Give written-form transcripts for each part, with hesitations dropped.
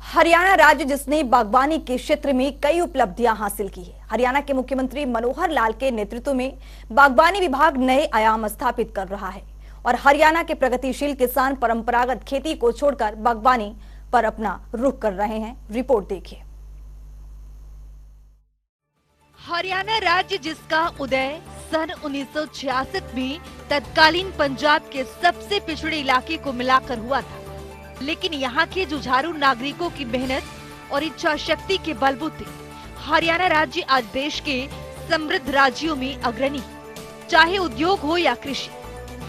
हरियाणा राज्य जिसने बागवानी के क्षेत्र में कई उपलब्धियां हासिल की है। हरियाणा के मुख्यमंत्री मनोहर लाल के नेतृत्व में बागवानी विभाग नए आयाम स्थापित कर रहा है और हरियाणा के प्रगतिशील किसान परंपरागत खेती को छोड़कर बागवानी पर अपना रुख कर रहे हैं। रिपोर्ट देखिए। हरियाणा राज्य जिसका उदय सन 1966 में तत्कालीन पंजाब के सबसे पिछड़े इलाके को मिलाकर हुआ था, लेकिन यहाँ के जुझारू नागरिकों की मेहनत और इच्छा शक्ति के बलबूते हरियाणा राज्य आज देश के समृद्ध राज्यों में अग्रणी है। चाहे उद्योग हो या कृषि,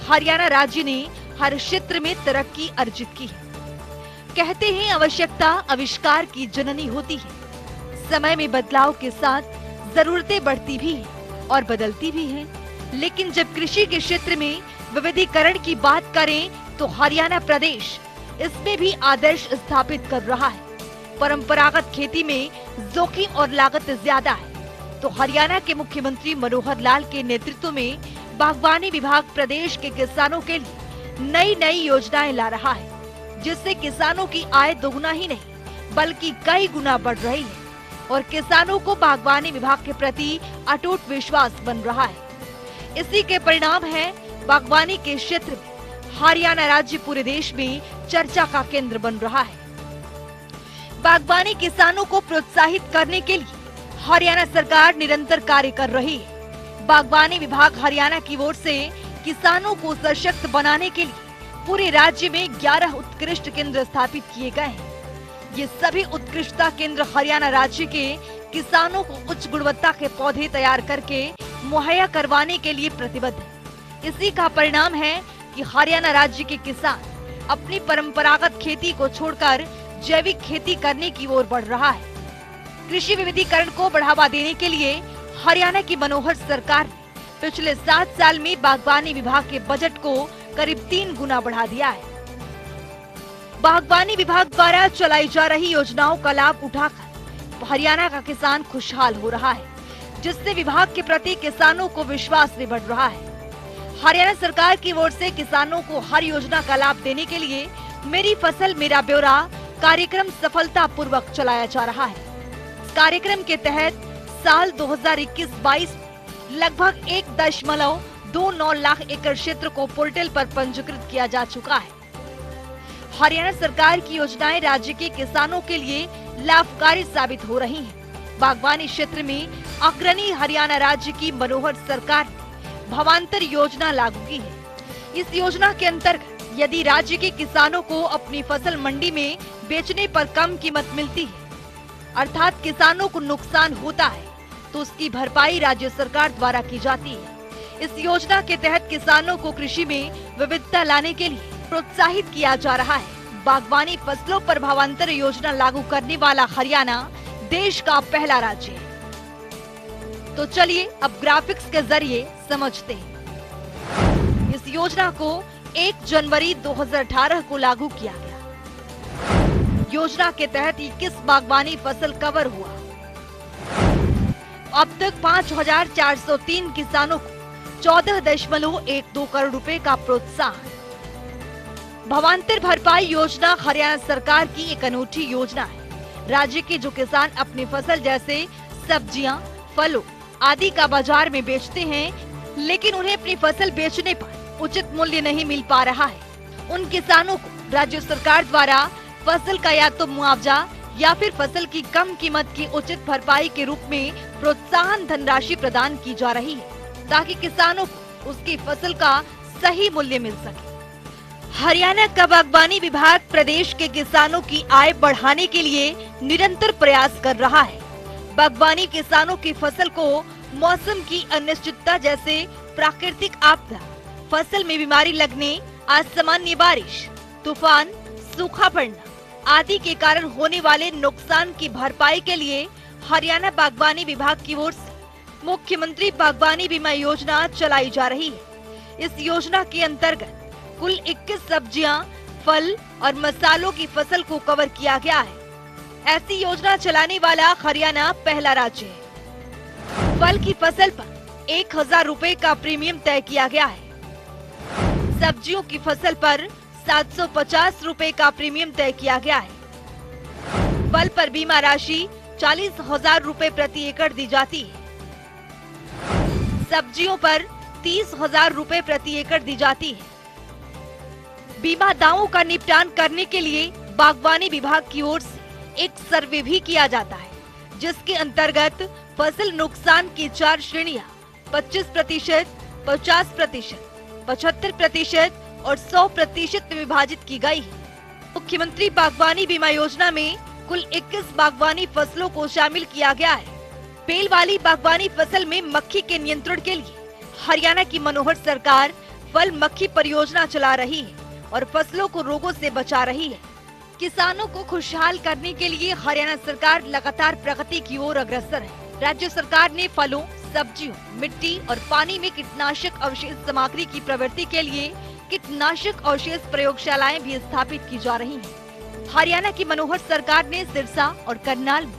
हरियाणा राज्य ने हर क्षेत्र में तरक्की अर्जित की है। कहते हैं आवश्यकता आविष्कार की जननी होती है। समय में बदलाव के साथ जरूरतें बढ़ती भी हैं और बदलती भी हैं, लेकिन जब कृषि के क्षेत्र में विविधीकरण की बात करें तो हरियाणा प्रदेश इसमें भी आदर्श स्थापित कर रहा है। परंपरागत खेती में जोखिम और लागत ज्यादा है, तो हरियाणा के मुख्यमंत्री मनोहर लाल के नेतृत्व में बागवानी विभाग प्रदेश के किसानों के लिए नई नई योजनाएं ला रहा है, जिससे किसानों की आय दोगुना ही नहीं बल्कि कई गुना बढ़ रही है और किसानों को बागवानी विभाग के प्रति अटूट विश्वास बन रहा है। इसी के परिणाम है बागवानी के क्षेत्र में हरियाणा राज्य पूरे देश में चर्चा का केंद्र बन रहा है। बागवानी किसानों को प्रोत्साहित करने के लिए हरियाणा सरकार निरंतर कार्य कर रही है। बागवानी विभाग हरियाणा की ओर से किसानों को सशक्त बनाने के लिए पूरे राज्य में 11 उत्कृष्ट केंद्र स्थापित किए गए हैं। ये सभी उत्कृष्टता केंद्र हरियाणा राज्य के किसानों को उच्च गुणवत्ता के पौधे तैयार करके मुहैया करवाने के लिए प्रतिबद्ध है। इसी का परिणाम है कि हरियाणा राज्य के किसान अपनी परंपरागत खेती को छोड़कर जैविक खेती करने की ओर बढ़ रहा है। कृषि विविधीकरण को बढ़ावा देने के लिए हरियाणा की मनोहर सरकार ने पिछले 7 साल में बागवानी विभाग के बजट को करीब 3 गुना बढ़ा दिया है। बागवानी विभाग द्वारा चलाई जा रही योजनाओं का लाभ उठाकर हरियाणा का किसान खुशहाल हो रहा है, जिससे विभाग के प्रति किसानों को विश्वास भी बढ़ रहा है। हरियाणा सरकार की ओर से किसानों को हर योजना का लाभ देने के लिए मेरी फसल मेरा ब्यौरा कार्यक्रम सफलतापूर्वक चलाया जा रहा है। इस कार्यक्रम के तहत साल 2021-22 में लगभग 1.29 लाख एकड़ क्षेत्र को पोर्टल पर पंजीकृत किया जा चुका है। हरियाणा सरकार की योजनाएं राज्य के किसानों के लिए लाभकारी साबित हो रही हैं। बागवानी क्षेत्र में अग्रणी हरियाणा राज्य की मनोहर सरकार ने भावांतर योजना लागू की है। इस योजना के अंतर्गत यदि राज्य के किसानों को अपनी फसल मंडी में बेचने पर कम कीमत मिलती है, अर्थात किसानों को नुकसान होता है, तो उसकी भरपाई राज्य सरकार द्वारा की जाती है। इस योजना के तहत किसानों को कृषि में विविधता लाने के लिए प्रोत्साहित किया जा रहा है। बागवानी फसलों पर भावांतर योजना लागू करने वाला हरियाणा देश का पहला राज्य है। तो चलिए अब ग्राफिक्स के जरिए समझते हैं। इस योजना को 1 जनवरी 2018 को लागू किया गया। योजना के तहत 21 बागवानी फसल कवर हुआ। अब तक 5403 किसानों को 14.12 करोड़ रुपए का प्रोत्साहन। भावांतर भरपाई योजना हरियाणा सरकार की एक अनूठी योजना है। राज्य के जो किसान अपनी फसल जैसे सब्जियां, फलों आदि का बाजार में बेचते हैं, लेकिन उन्हें अपनी फसल बेचने पर उचित मूल्य नहीं मिल पा रहा है, उन किसानों को राज्य सरकार द्वारा फसल का या तो मुआवजा या फिर फसल की कम कीमत की उचित भरपाई के रूप में प्रोत्साहन धनराशि प्रदान की जा रही है, ताकि किसानों को उसकी फसल का सही मूल्य मिल सके। हरियाणा का बागवानी विभाग प्रदेश के किसानों की आय बढ़ाने के लिए निरंतर प्रयास कर रहा है। बागवानी किसानों की फसल को मौसम की अनिश्चितता जैसे प्राकृतिक आपदा, फसल में बीमारी लगने, असामान्य बारिश, तूफान, सूखा पड़ना आदि के कारण होने वाले नुकसान की भरपाई के लिए हरियाणा बागवानी विभाग की ओर से मुख्यमंत्री बागवानी बीमा योजना चलाई जा रही है। इस योजना के अंतर्गत कुल 21 सब्जियां, फल और मसालों की फसल को कवर किया गया है। ऐसी योजना चलाने वाला हरियाणा पहला राज्य है। फल की फसल पर 1000 रुपए का प्रीमियम तय किया गया है। सब्जियों की फसल पर 750 रुपए का प्रीमियम तय किया गया है। फल पर बीमा राशि 40,000 रुपए प्रति एकड़ दी जाती है। सब्जियों पर 30,000 रुपए प्रति एकड़ दी जाती है। बीमा दावों का निपटान करने के लिए बागवानी विभाग की ओर से एक सर्वे भी किया जाता है, जिसके अंतर्गत फसल नुकसान की 4 श्रेणियां 25%, 50%, 75% और 100% में विभाजित की गई है। मुख्यमंत्री बागवानी बीमा योजना में कुल 21 बागवानी फसलों को शामिल किया गया है। बेल वाली बागवानी फसल में मक्खी के नियंत्रण के लिए हरियाणा की मनोहर सरकार फल मक्खी परियोजना चला रही है और फसलों को रोगों से बचा रही है। किसानों को खुशहाल करने के लिए हरियाणा सरकार लगातार प्रगति की ओर अग्रसर है। राज्य सरकार ने फलों, सब्जियों, मिट्टी और पानी में कीटनाशक अवशेष सामग्री की प्रवृत्ति के लिए कीटनाशक अवशेष प्रयोगशालाएं भी स्थापित की जा रही हैं। हरियाणा की मनोहर सरकार ने सिरसा और करनाल में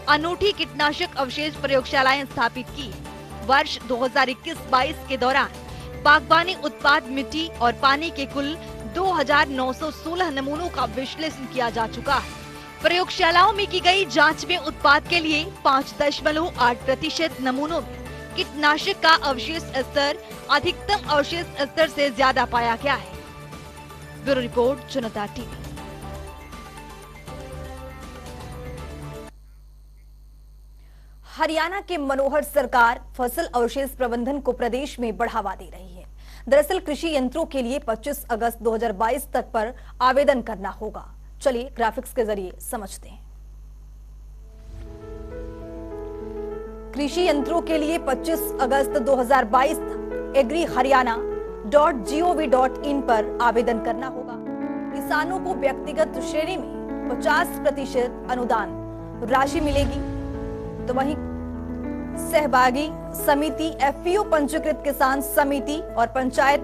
अनूठी कीटनाशक अवशेष प्रयोगशालाएं स्थापित की है। वर्ष 2021-22 के दौरान बागवानी उत्पाद मिट्टी और पानी के कुल 2,916 नमूनों का विश्लेषण किया जा चुका है। प्रयोगशालाओं में की गई जांच में उत्पाद के लिए 5.8% नमूनों में कीटनाशक का अवशेष स्तर अधिकतम अवशेष स्तर से ज्यादा पाया गया है। ब्यूरो रिपोर्ट, जनता टीवी। हरियाणा के मनोहर सरकार फसल अवशेष प्रबंधन को प्रदेश में बढ़ावा दे रही है। दरअसल कृषि यंत्रों के लिए 25 अगस्त 2022 तक पर आवेदन करना होगा। चलिए ग्राफिक्स के जरिए समझते हैं। कृषि यंत्रों के लिए 25 अगस्त 2022 तक agriharyana.gov.in पर आवेदन करना होगा। किसानों को व्यक्तिगत श्रेणी में 50% अनुदान राशि मिलेगी, तो वहीं सहभागी समिति, एफपीओ, पंजीकृत किसान समिति और पंचायत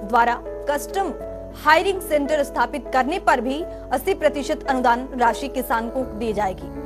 द्वारा कस्टम हायरिंग सेंटर स्थापित करने पर भी 80% अनुदान राशि किसान को दी जाएगी।